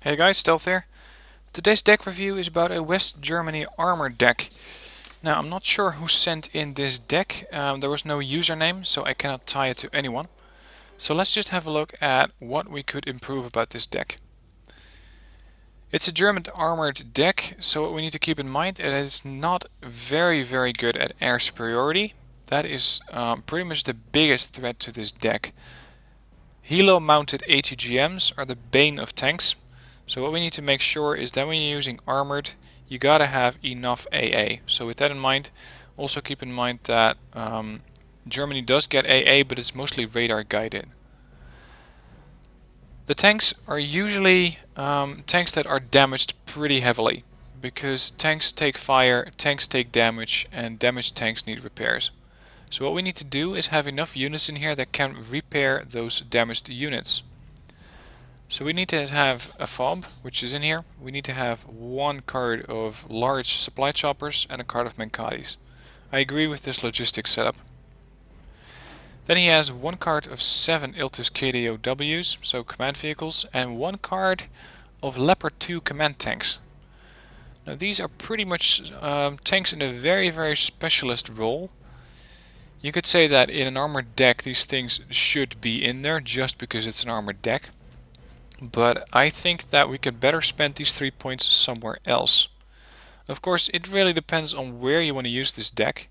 Hey guys, Stealth here. Today's deck review is about a West Germany armor deck. Now, I'm not sure who sent in this deck. There was no username, so I cannot tie it to anyone. So let's just have a look at what we could improve about this deck. It's a German armored deck, so what we need to keep in mind is it's not very good at air superiority. That is pretty much the biggest threat to this deck. Helo mounted ATGMs are the bane of tanks. So what we need to make sure is that when you're using armored, you gotta have enough AA. So with that in mind, also keep in mind that Germany does get AA, but it's mostly radar guided. The tanks are usually tanks that are damaged pretty heavily, because tanks take fire, tanks take damage, and damaged tanks need repairs. So what we need to do is have enough units in here that can repair those damaged units. So we need to have a fob, which is in here. We need to have one card of large supply choppers and a card of Menkadis. I agree with this logistics setup. Then he has one card of 7 Iltis KDOWs, so command vehicles, and one card of Leopard 2 command tanks. Now these are pretty much tanks in a very specialist role. You could say that in an armored deck these things should be in there just because it's an armored deck. But I think that we could better spend these 3 points somewhere else. Of course, it really depends on where you want to use this deck.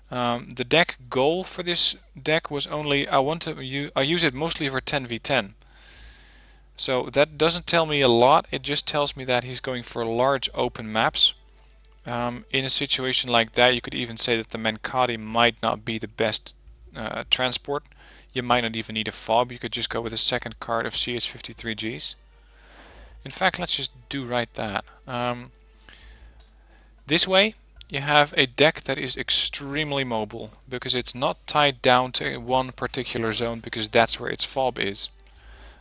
The deck goal for this deck was only I use it mostly for 10v10. So that doesn't tell me a lot. It just tells me that he's going for large open maps. In a situation like that, you could even say that the Menkadi might not be the best transport. You might not even need a fob. You could just go with a second card of CH-53Gs. In fact, let's just do right that. This way, you have a deck that is extremely mobile, because it's not tied down to one particular zone, because that's where its fob is.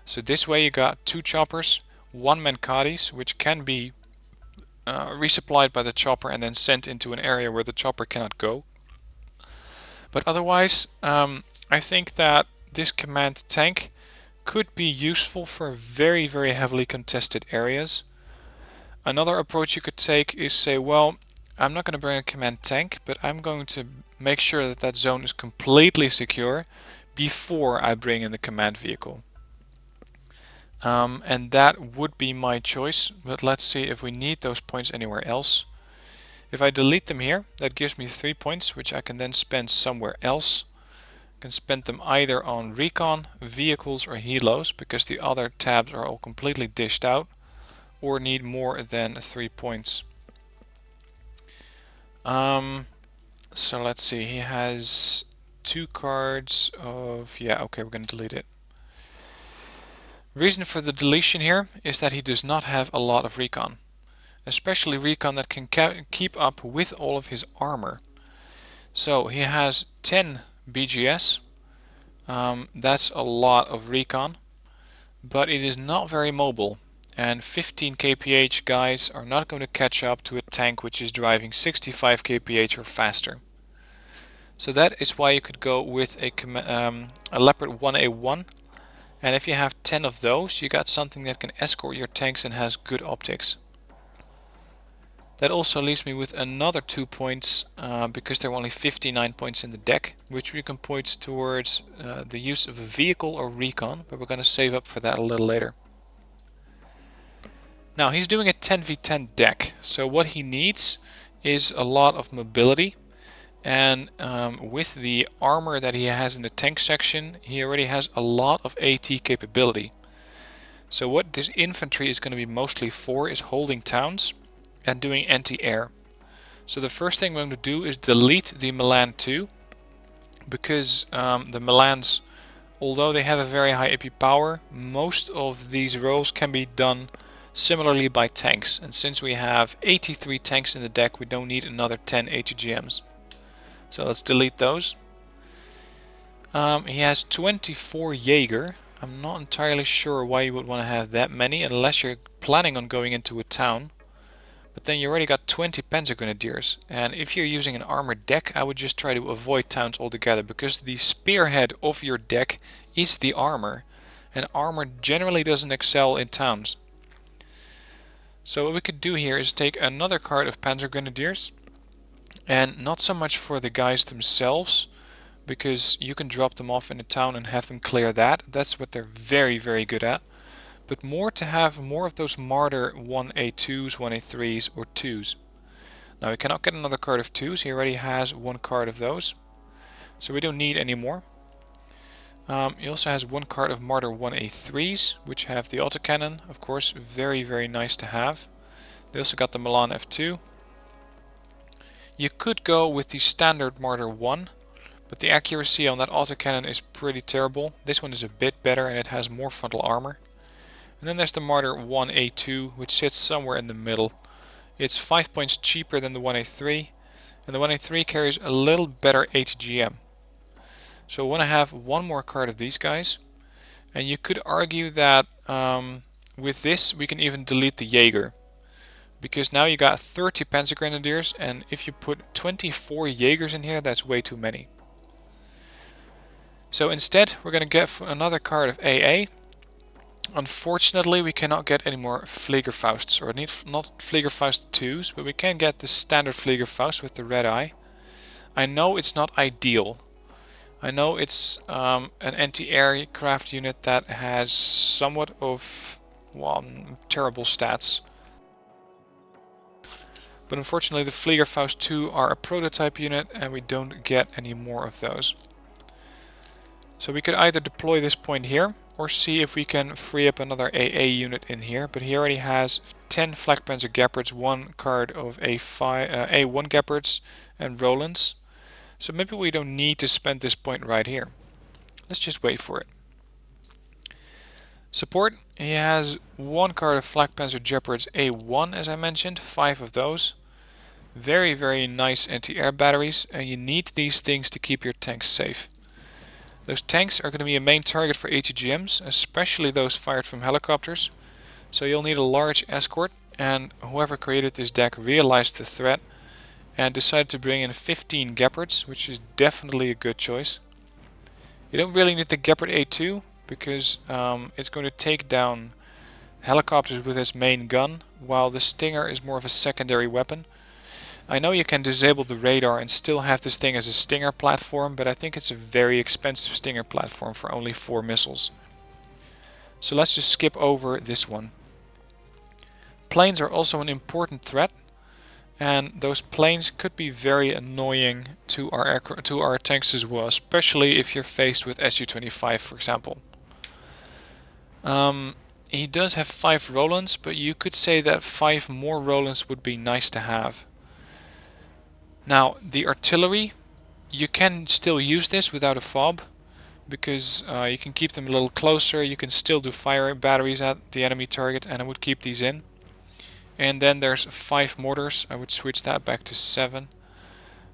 So this way you got 2 choppers, 1 Menkadis, which can be resupplied by the chopper and then sent into an area where the chopper cannot go. But otherwise, I think that this command tank could be useful for very heavily contested areas. Another approach you could take is say, well, I'm not going to bring a command tank, but I'm going to make sure that that zone is completely secure before I bring in the command vehicle. And that would be my choice, but let's see if we need those points anywhere else. If I delete them here, that gives me 3 points, which I can then spend somewhere else. I can spend them either on recon, vehicles, or helos, because the other tabs are all completely dished out, or need more than 3 points. So let's see, he has 2 cards of... yeah, okay, we're going to delete it. Reason for the deletion here is that he does not have a lot of recon. Especially recon that can keep up with all of his armor. So he has 10 BGS. That's a lot of recon. But it is not very mobile. And 15 kph guys are not going to catch up to a tank which is driving 65 kph or faster. So that is why you could go with a Leopard 1A1. And if you have 10 of those, you got something that can escort your tanks and has good optics. That also leaves me with another 2 points, because there are only 59 points in the deck, which we can point towards the use of a vehicle or recon, but we're going to save up for that a little later. Now he's doing a 10v10 deck, so what he needs is a lot of mobility, and with the armor that he has in the tank section, he already has a lot of AT capability. So what this infantry is going to be mostly for is holding towns and doing anti-air. So the first thing we're going to do is delete the Milan 2, because the Milans, although they have a very high AP power, most of these roles can be done similarly by tanks, and since we have 83 tanks in the deck, we don't need another 10 ATGMs. So let's delete those. He has 24 Jaeger. I'm not entirely sure why you would want to have that many unless you're planning on going into a town. But then you already got 20 Panzer Grenadiers, and if you're using an armored deck, I would just try to avoid towns altogether, because the spearhead of your deck is the armor, and armor generally doesn't excel in towns. So what we could do here is take another card of Panzer Grenadiers, and not so much for the guys themselves, because you can drop them off in a town and have them clear that. That's what they're very, very good at. But more to have more of those Martyr 1A2s, 1A3s, or 2s. Now we cannot get another card of 2s, he already has one card of those. So we don't need any more. He also has one card of Martyr 1A3s, which have the autocannon, of course, very, very nice to have. They also got the Milan F2. You could go with the standard Martyr 1, but the accuracy on that autocannon is pretty terrible. This one is a bit better and it has more frontal armor. And then there's the Martyr 1A2, which sits somewhere in the middle. It's 5 points cheaper than the 1A3, and the 1A3 carries a little better ATGM. So I want to have one more card of these guys, and you could argue that with this we can even delete the Jaeger, because now you got 30 Panzer Grenadiers, and if you put 24 Jaegers in here, that's way too many. So instead we're going to get another card of AA. Unfortunately we cannot get any more Fliegerfausts, or not Fliegerfaust 2s, but we can get the standard Fliegerfaust with the red eye. I know it's not ideal. I know it's an anti-aircraft unit that has somewhat of, well, terrible stats. But unfortunately the Fliegerfaust 2 are a prototype unit and we don't get any more of those. So we could either deploy this point here or see if we can free up another AA unit in here. But he already has 10 Flakpanzer Gepards, one card of A1 Gepards and Rolands. So maybe we don't need to spend this point right here. Let's just wait for it. Support, he has one card of Flakpanzer Gepards A1, as I mentioned, 5 of those. Very, very nice anti-air batteries, and you need these things to keep your tanks safe. Those tanks are going to be a main target for ATGMs, especially those fired from helicopters. So you'll need a large escort, and whoever created this deck realized the threat and decided to bring in 15 Gepards, which is definitely a good choice. You don't really need the Gepard A2 because it's going to take down helicopters with its main gun, while the Stinger is more of a secondary weapon. I know you can disable the radar and still have this thing as a Stinger platform, but I think it's a very expensive Stinger platform for only 4 missiles. So let's just skip over this one. Planes are also an important threat, and those planes could be very annoying to our tanks as well, especially if you're faced with Su-25, for example. He does have 5 Rolands, but you could say that 5 more Rolands would be nice to have. Now, the artillery, you can still use this without a fob, because you can keep them a little closer, you can still do fire batteries at the enemy target, and I would keep these in. And then there's 5 mortars, I would switch that back to 7.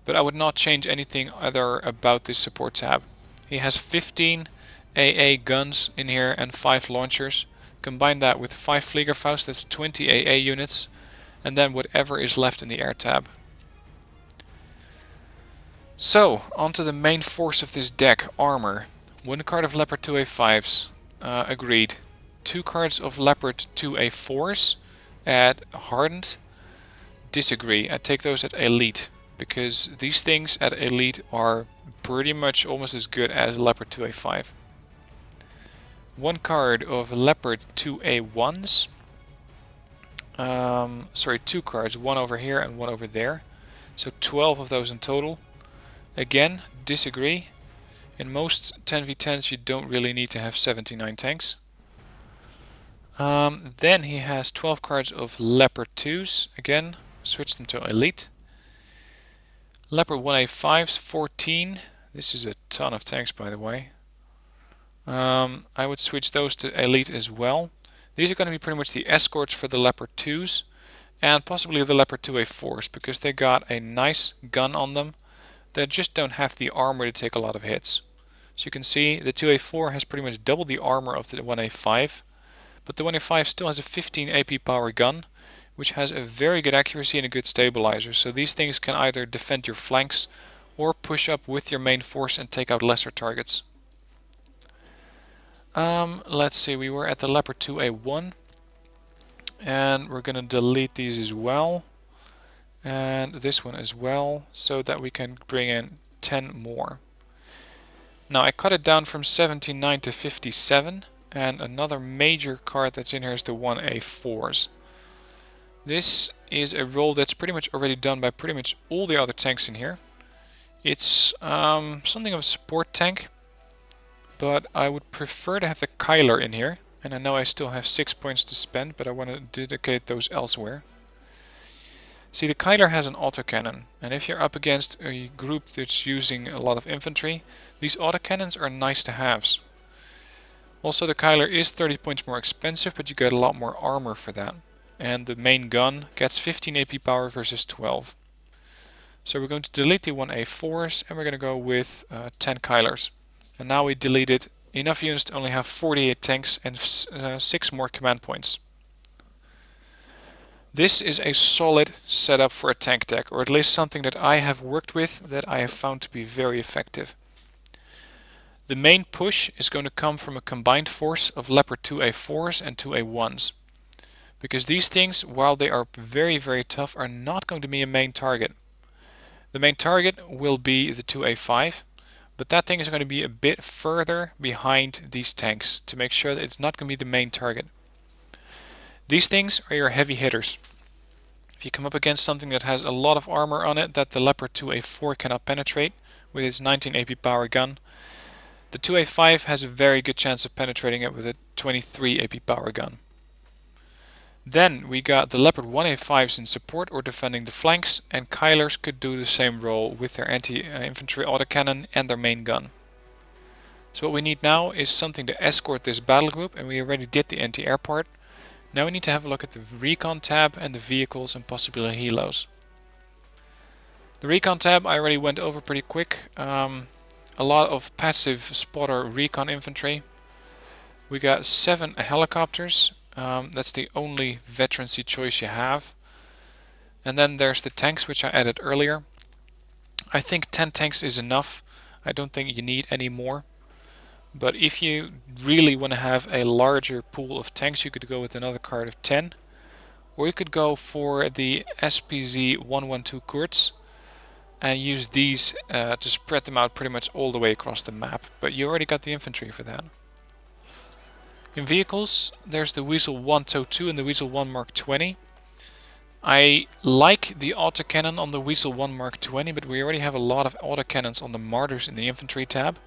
But I would not change anything other about this support tab. He has 15 AA guns in here and 5 launchers. Combine that with 5 Fliegerfaust, that's 20 AA units. And then whatever is left in the air tab. So, onto the main force of this deck, armor. 1 card of Leopard 2A5s, agreed. 2 cards of Leopard 2A4s. At hardened, disagree. I take those at elite, because these things at elite are pretty much almost as good as Leopard 2A5. 1 card of Leopard 2A1s. Sorry, 2 cards, 1 over here and 1 over there. So 12 of those in total. Again, disagree. In most 10v10s you don't really need to have 79 tanks. Then he has 12 cards of Leopard 2s, again, switch them to Elite. Leopard 1A5s, 14, this is a ton of tanks by the way. I would switch those to Elite as well. These are going to be pretty much the escorts for the Leopard 2s, and possibly the Leopard 2A4s, because they got a nice gun on them. They just don't have the armor to take a lot of hits. So you can see the 2A4 has pretty much double the armor of the 1A5. But the 1A5 still has a 15 AP power gun, which has a very good accuracy and a good stabilizer. So these things can either defend your flanks or push up with your main force and take out lesser targets. Let's see, we were at the Leopard 2A1. And we're going to delete these as well. And this one as well, so that we can bring in 10 more. Now I cut it down from 79 to 57. And another major card that's in here is the 1A4s. This is a role that's pretty much already done by pretty much all the other tanks in here. It's something of a support tank, but I would prefer to have the Kyler in here. And I know I still have 6 points to spend, but I want to dedicate those elsewhere. See, the Kyler has an autocannon, and if you're up against a group that's using a lot of infantry, these autocannons are nice to haves. Also, the Kyler is 30 points more expensive, but you get a lot more armor for that. And the main gun gets 15 AP power versus 12. So we're going to delete the 1A4s, and we're going to go with 10 Kylers. And now we deleted enough units to only have 48 tanks and 6 more command points. This is a solid setup for a tank deck, or at least something that I have worked with that I have found to be very effective. The main push is going to come from a combined force of Leopard 2A4s and 2A1s. Because these things, while they are very, very tough, are not going to be a main target. The main target will be the 2A5, but that thing is going to be a bit further behind these tanks to make sure that it's not going to be the main target. These things are your heavy hitters. If you come up against something that has a lot of armor on it that the Leopard 2A4 cannot penetrate with its 19 AP power gun, the 2A5 has a very good chance of penetrating it with a 23 AP power gun. Then we got the Leopard 1A5s in support or defending the flanks, and Kylers could do the same role with their anti-infantry autocannon and their main gun. So what we need now is something to escort this battle group, and we already did the anti-air part. Now we need to have a look at the recon tab and the vehicles and possibly helos. The recon tab I already went over pretty quick. A lot of passive spotter recon infantry. We got 7 helicopters. That's the only veterancy choice you have. And then there's the tanks, which I added earlier. I think 10 tanks is enough. I don't think you need any more. But if you really want to have a larger pool of tanks, you could go with another card of 10. Or you could go for the SPZ 112 Kurz and use these to spread them out pretty much all the way across the map. But you already got the infantry for that. In vehicles, there's the Weasel 1 TOW 2 and the Weasel 1 Mark 20. I like the autocannon on the Weasel 1 Mark 20, but we already have a lot of autocannons on the Martyrs in the infantry tab.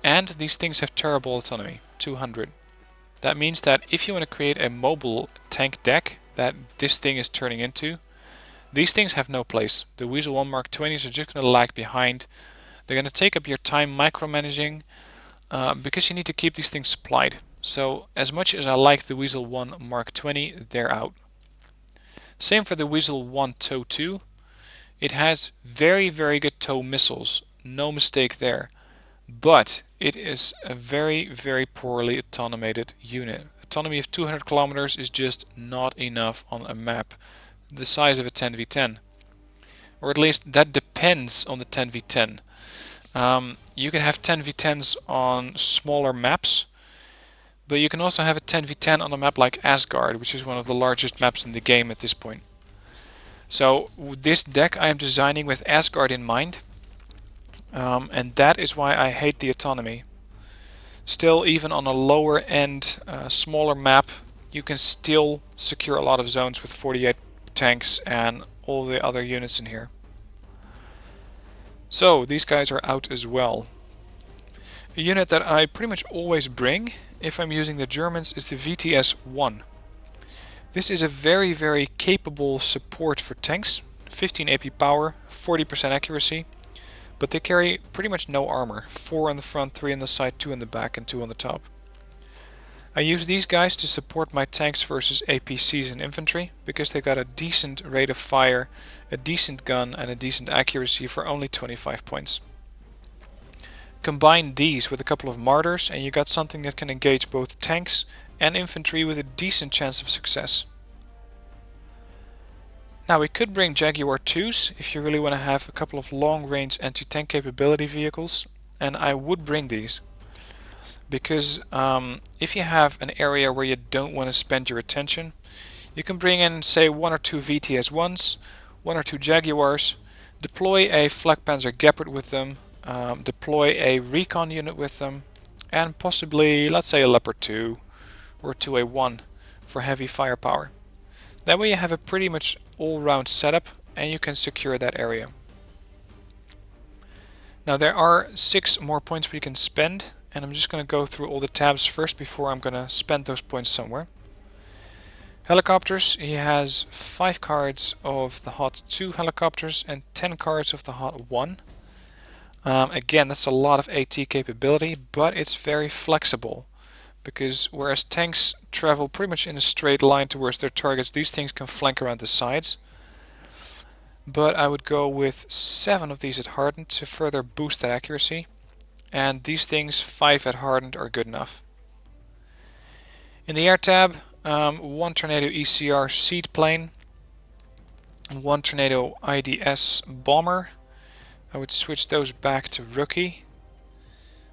And these things have terrible autonomy, 200. That means that if you want to create a mobile tank deck that this thing is turning into, these things have no place. The Weasel 1 Mark 20s are just going to lag behind. They're going to take up your time micromanaging because you need to keep these things supplied. So as much as I like the Weasel 1 Mark 20, they're out. Same for the Weasel 1 TOW 2. It has very, very good tow missiles. No mistake there. But it is a very, very poorly automated unit. Autonomy of 200 kilometers is just not enough on a map the size of a 10v10. Or at least that depends on the 10v10. You can have 10v10s on smaller maps, but you can also have a 10v10 on a map like Asgard, which is one of the largest maps in the game at this point. So this deck I am designing with Asgard in mind. And that is why I hate the autonomy. Still, even on a lower end, smaller map, you can still secure a lot of zones with 48 tanks and all the other units in here. So, these guys are out as well. A unit that I pretty much always bring, if I'm using the Germans, is the VTS-1. This is a very, very capable support for tanks. 15 AP power, 40% accuracy. But they carry pretty much no armor. 4 on the front, 3 on the side, 2 on the back, and 2 on the top. I use these guys to support my tanks versus APCs and infantry, because they got a decent rate of fire, a decent gun, and a decent accuracy for only 25 points. Combine these with a couple of martyrs, and you got something that can engage both tanks and infantry with a decent chance of success. Now we could bring Jaguar 2s if you really want to have a couple of long-range anti-tank capability vehicles, and I would bring these. Because if you have an area where you don't want to spend your attention, You can bring in, say, 1 or 2 VTS-1s, 1 or 2 Jaguars, deploy a Flak Panzer Gepard with them, deploy a recon unit with them, and possibly, let's say, a Leopard 2 or 2A1 for heavy firepower. That way you have a pretty much all-round setup and you can secure that area. Now there are 6 more points we can spend, and I'm just going to go through all the tabs first before I'm going to spend those points somewhere. Helicopters, he has 5 cards of the Hot 2 helicopters and 10 cards of the Hot 1. Again, that's a lot of AT capability, but it's very flexible, because whereas tanks travel pretty much in a straight line towards their targets, these things can flank around the sides. But I would go with 7 of these at hardened to further boost that accuracy, and these things 5 at hardened are good enough. In the air tab, 1 Tornado ECR seed plane, 1 Tornado IDS bomber. I would switch those back to rookie.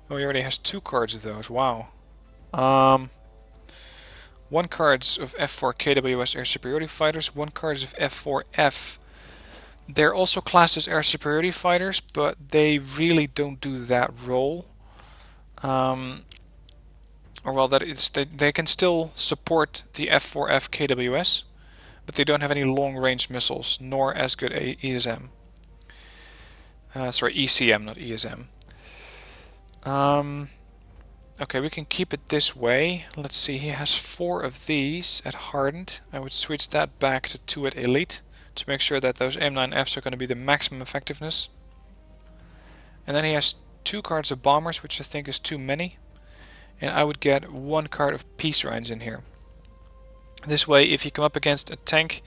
Oh, he already has 2 cards of those, wow. 1 cards of F4 KWS air superiority fighters, 1 cards of F4F. They're also classed as air superiority fighters, but they really don't do that role. Or well, that is, they can still support the F4F KWS, but they don't have any long-range missiles, nor as good ESM. Sorry, ECM, not ESM. Okay, we can keep it this way. Let's see, he has 4 of these at hardened. I would switch that back to 2 at elite to make sure that those M9Fs are going to be the maximum effectiveness. And then he has 2 cards of bombers, which I think is too many. And I would get 1 card of peace rhines in here. This way, if you come up against a tank,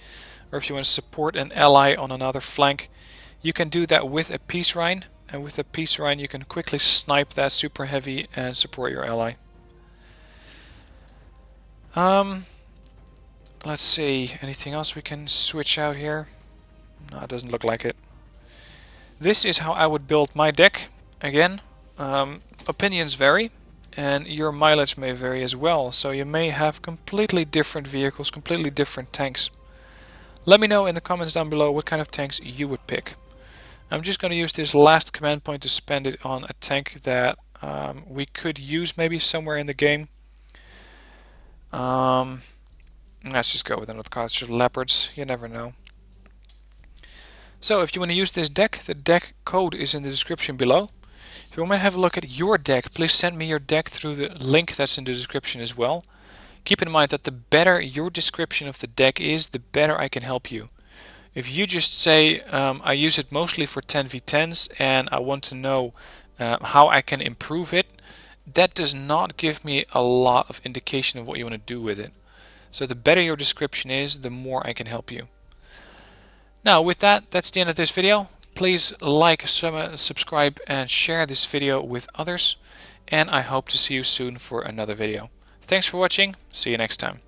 or if you want to support an ally on another flank, you can do that with a peace rhine. And with a peace rhine you can quickly snipe that super heavy and support your ally. Let's see, anything else we can switch out here? No, it doesn't look like it. This is how I would build my deck. Again, opinions vary, and your mileage may vary as well, so you may have completely different vehicles, completely different tanks. Let me know in the comments down below what kind of tanks you would pick. I'm just going to use this last command point to spend it on a tank that we could use maybe somewhere in the game. Let's just go with another card, just leopards, you never know. So if you want to use this deck, the deck code is in the description below. If you want to have a look at your deck, please send me your deck through the link that's in the description as well. Keep in mind that the better your description of the deck is, the better I can help you. If you just say, I use it mostly for 10v10s and I want to know how I can improve it, that does not give me a lot of indication of what you want to do with it. So the better your description is, the more I can help you. Now with that, that's the end of this video. Please like, subscribe and share this video with others. And I hope to see you soon for another video. Thanks for watching. See you next time.